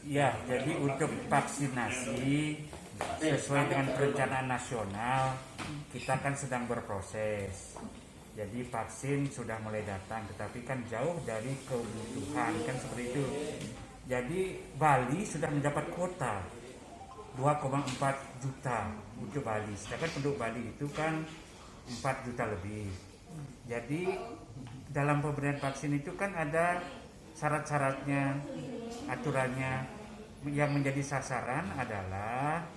Ya, jadi untuk vaksinasi sesuai dengan perencanaan nasional, kita kan sedang berproses. Jadi vaksin sudah mulai datang, tetapi kan jauh dari kebutuhan, kan seperti itu. Jadi Bali sudah mendapat kuota 2,4 juta untuk Bali. Sedangkan penduduk Bali itu kan 4 juta lebih. Jadi dalam pemberian vaksin itu kan ada syarat-syaratnya, aturannya. Yang menjadi sasaran adalah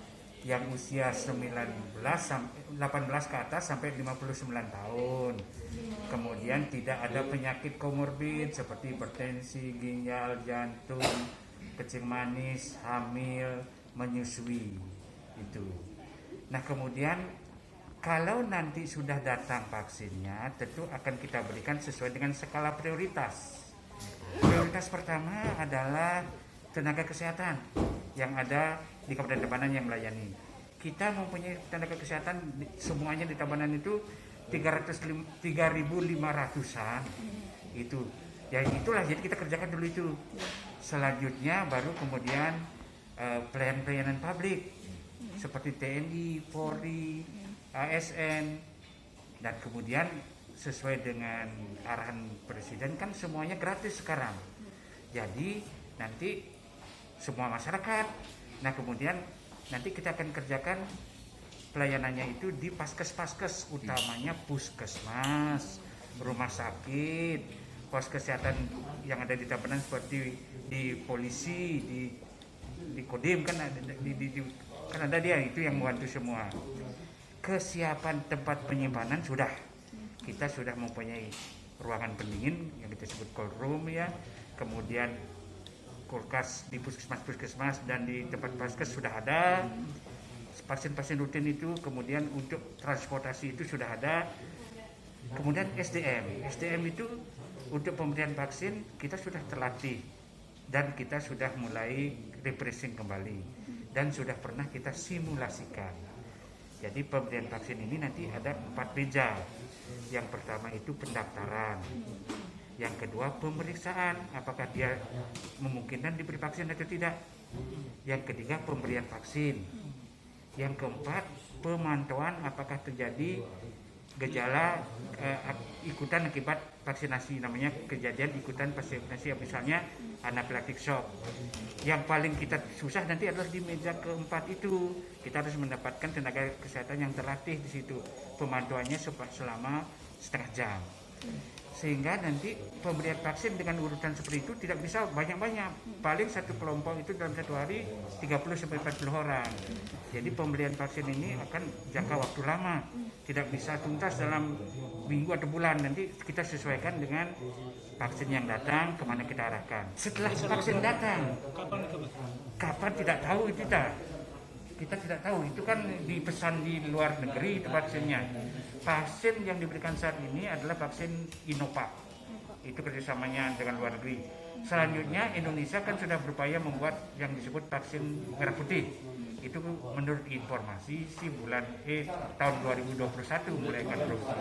yang usia 18 ke atas sampai 59 tahun. Kemudian tidak ada penyakit komorbid seperti hipertensi, ginjal, jantung, kencing manis, hamil, menyusui. Itu. Nah, kemudian kalau nanti sudah datang vaksinnya, tentu akan kita berikan sesuai dengan skala prioritas. Prioritas pertama adalah tenaga kesehatan yang ada di Kabupaten Tabanan yang melayani. Kita mempunyai tenaga kesehatan semuanya di Tabanan itu 3.500-an itu. Ya itulah, jadi kita kerjakan dulu itu. Selanjutnya baru kemudian pelayanan publik seperti TNI, Polri, ASN, dan kemudian sesuai dengan arahan Presiden kan semuanya gratis sekarang. Jadi nanti semua masyarakat. Nah, kemudian nanti kita akan kerjakan pelayanannya itu di paskes-paskes, utamanya puskesmas, rumah sakit, pos kesehatan yang ada di Tabanan seperti di polisi, di Kodim kan ada kan ada dia itu yang membantu semua. Kesiapan tempat penyimpanan sudah. Kita sudah mempunyai ruangan pendingin yang kita sebut cold room ya. Kemudian kulkas di puskesmas dan di tempat paskes sudah ada. Pasien-pasien rutin itu, kemudian untuk transportasi itu sudah ada. Kemudian SDM itu untuk pemberian vaksin kita sudah terlatih dan kita sudah mulai refreshing kembali dan sudah pernah kita simulasikan. Jadi pemberian vaksin ini nanti ada 4 meja. Yang pertama itu pendaftaran. Yang kedua pemeriksaan, apakah dia memungkinkan diberi vaksin atau tidak. Yang ketiga pemberian vaksin. Yang keempat pemantauan apakah terjadi gejala ikutan akibat vaksinasi, namanya kejadian ikutan vaksinasi, misalnya anaphylactic shock. Yang paling kita susah nanti adalah di meja keempat itu. Kita harus mendapatkan tenaga kesehatan yang terlatih di situ. Pemantauannya selama setengah jam. Sehingga nanti pemberian vaksin dengan urutan seperti itu tidak bisa banyak-banyak. Paling satu kelompok itu dalam satu hari 30-40 orang. Jadi pemberian vaksin ini akan jangka waktu lama. Tidak bisa tuntas dalam minggu atau bulan. Nanti kita sesuaikan dengan vaksin yang datang, kemana kita arahkan. Setelah vaksin datang, kapan tidak tahu itu kita tidak tahu, itu kan dipesan di luar negeri itu vaksinnya. Vaksin yang diberikan saat ini adalah vaksin Inovac, itu kerjasamanya dengan luar negeri. Selanjutnya Indonesia kan sudah berupaya membuat yang disebut vaksin merah putih. Itu menurut informasi si bulan tahun 2021 mulai akan produksi.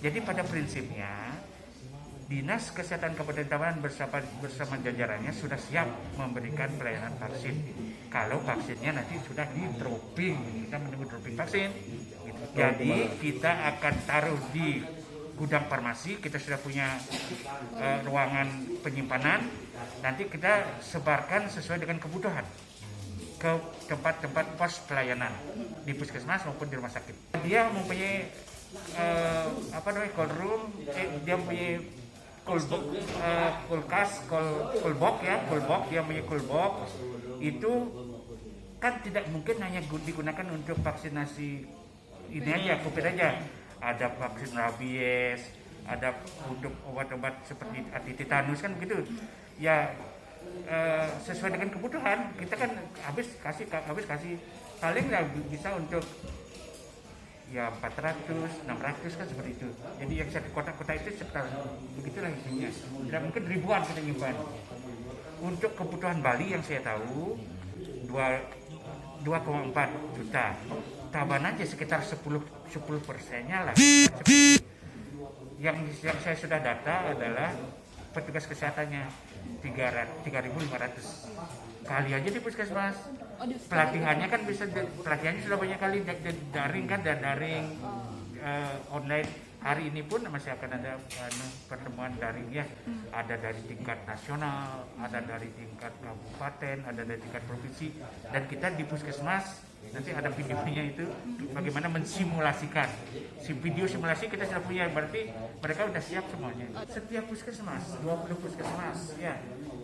Jadi pada prinsipnya Dinas Kesehatan Kabupaten Tabanan bersama jajarannya sudah siap memberikan pelayanan vaksin. Kalau vaksinnya nanti sudah di dropping, kita menunggu dropping vaksin. Jadi kita akan taruh di gudang farmasi, kita sudah punya ruangan penyimpanan. Nanti kita sebarkan sesuai dengan kebutuhan ke tempat-tempat pos pelayanan di puskesmas maupun di rumah sakit. Dia mempunyai cold room, dia mempunyai kulkas, cold box, dia punya cold box. Itu kan tidak mungkin hanya digunakan untuk vaksinasi ini aja, COVID aja. Ada vaksin rabies, ada untuk obat-obat seperti anti tetanus kan begitu. Ya sesuai dengan kebutuhan. Kita kan habis kasih paling lah bisa untuk ya 400, 600 kan seperti itu. Jadi yang satu kota-kota itu sekitar begitulah isinya. Tidak mungkin ribuan kita nyimpan. Untuk kebutuhan Bali yang saya tahu 2,4 juta. Tabanan aja sekitar 10%-nya lah. Yang saya sudah data adalah petugas kesehatannya 3.500. sekali aja di puskesmas. Oh, di Pelatihannya kan bisa, pelatihannya sudah banyak kali daring kan, dan daring online. Hari ini pun masih akan ada pertemuan daring ya. Ada dari tingkat nasional, ada dari tingkat kabupaten, ada dari tingkat provinsi, dan kita di puskesmas nanti ada videonya itu bagaimana mensimulasikan. Si video simulasi kita sudah punya, berarti mereka sudah siap semuanya. Setiap puskesmas, 20 puskesmas ya.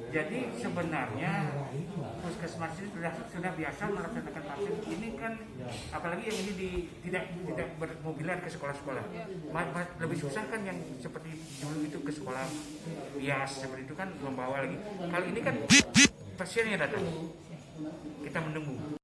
Jadi sebenarnya puskesmas ini sudah biasa melaksanakan vaksin. Ini kan apalagi yang ini tidak bermobilan ke sekolah-sekolah. Lebih susah kan yang seperti dulu itu ke sekolah bias seperti itu kan membawa lagi. Kali ini kan pasiennya datang, kita menunggu.